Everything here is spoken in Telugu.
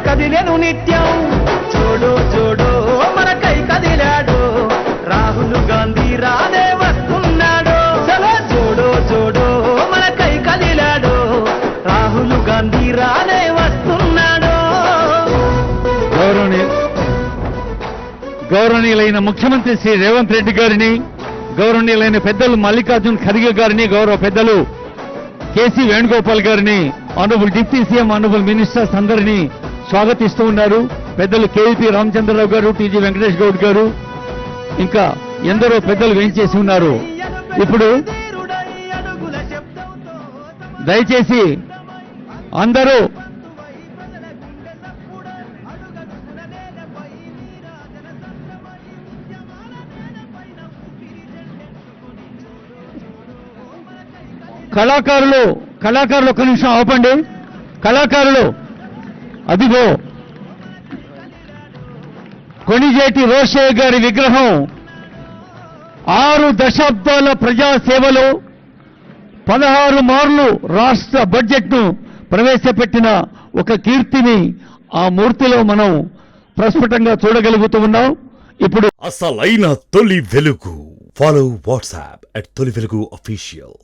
కదిలేను నిత్యం చూడు చూడు మనకై కదిలాడు రాహుల్ గాంధీ రానే వస్తున్నాడు చలో చూడు చూడు మనకై కదిలాడు రాహుల్ గాంధీ రానే వస్తున్నాడు. గౌరవనీయులైన ముఖ్యమంత్రి శ్రీ రేవంత్ రెడ్డి గారిని, గౌరవనీయులైన పెద్దలు మల్లికార్జున్ ఖర్గే గారిని, గౌరవ పెద్దలు కేసీ వేణుగోపాల్ గారిని, honourable deputy CM, honourable ministers అందరినీ స్వాగతిస్తూ ఉన్నారు. పెద్దలు కేవీపీ రామచంద్రరావు గారు, టీజీ వెంకటేష్ గౌడ్ గారు, ఇంకా ఎందరో పెద్దలు వేయించేసి ఉన్నారు. ఇప్పుడు దయచేసి అందరూ కళాకారులు ఒక్క నిమిషం ఆపండి. కళాకారులు అదిగో కొణిజేటి రోషయ్య గారి విగ్రహం 6 దశాబ్దాల ప్రజాసేవలో 16 మార్లు రాష్ట్ర బడ్జెట్ను ప్రవేశపెట్టిన ఒక కీర్తిని ఆ మూర్తిలో మనం ప్రస్ఫుటంగా చూడగలుగుతూ ఉన్నాం. ఇప్పుడు అసలైన తొలి వెలుగు. ఫాలో వాట్సాప్ @తొలి వెలుగు అఫీషియల్.